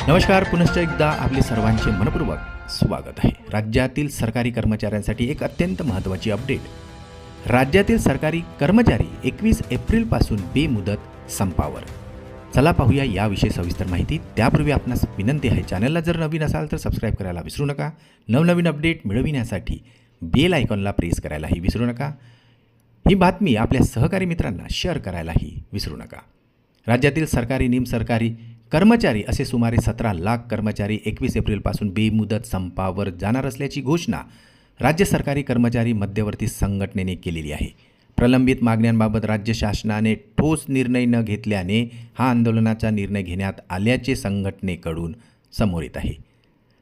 नमस्कार. पुनश्च एकदा आपले सर्वांचे मनपूर्वक स्वागत आहे. राज्यातील सरकारी कर्मचाऱ्यांसाठी एक अत्यंत महत्त्वाची अपडेट. राज्यातील सरकारी कर्मचारी 21 एप्रिलपासून बेमुदत संपावर. चला पाहूया याविषयी सविस्तर माहिती. त्यापूर्वी आपणास विनंती आहे, चॅनलला जर नवीन असाल तर सबस्क्राईब करायला विसरू नका. नवनवीन अपडेट मिळविण्यासाठी बेल आयकॉनला प्रेस करायलाही विसरू नका. ही बातमी आपल्या सहकारी मित्रांना शेअर करायलाही विसरू नका. राज्यातील सरकारी निमसरकारी कर्मचारी असे सुमारे 17 लाख कर्मचारी 21 एप्रिलपासून बेमुदत संपावर जाणार असल्याची घोषणा राज्य सरकारी कर्मचारी मध्यवर्ती संघटनेने केलेली आहे. प्रलंबित मागण्यांबाबत राज्य शासनाने ठोस निर्णय न घेतल्याने हा आंदोलनाचा निर्णय घेण्यात आल्याचे संघटनेकडून समोर येत आहे.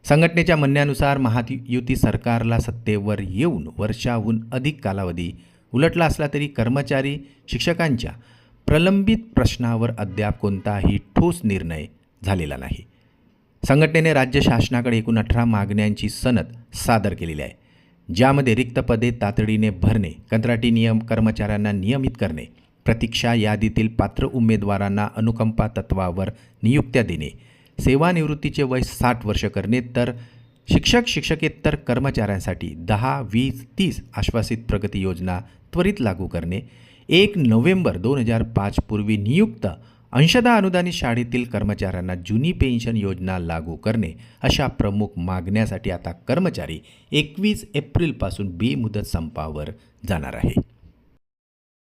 संघटनेच्या म्हणण्यानुसार महायुती सरकारला सत्तेवर येऊन वर्षाहून अधिक कालावधी उलटला असला तरी कर्मचारी शिक्षकांच्या प्रलंबित प्रश्नावर अद्याप कोणताही ठोस निर्णय झालेला नाही. संघटनेने राज्य शासनाकडे एकूण 18 मागण्यांची सनद सादर केलेली आहे, ज्यामध्ये रिक्त पदे तातडीने भरणे, कंत्राटी कर्मचाऱ्यांना नियमित करणे, प्रतीक्षा यादीतील पात्र उमेदवारांना अनुकंपा तत्वावर नियुक्त्या देणे, सेवानिवृत्तीचे वय 60 वर्ष करणे, तर शिक्षकेतर कर्मचाऱ्यांसाठी 10, 20, 30 आश्वासित प्रगती योजना त्वरित लागू करणे, 1 नोव्हेंबर 2005 पूर्वी नियुक्त अंशतः अनुदानित शाळेतील कर्मचाऱ्यांना जुनी पेन्शन योजना लागू करणे अशा प्रमुख मागण्यासाठी आता कर्मचारी 21 एप्रिलपासून बेमुदत संपावर जाणार आहे.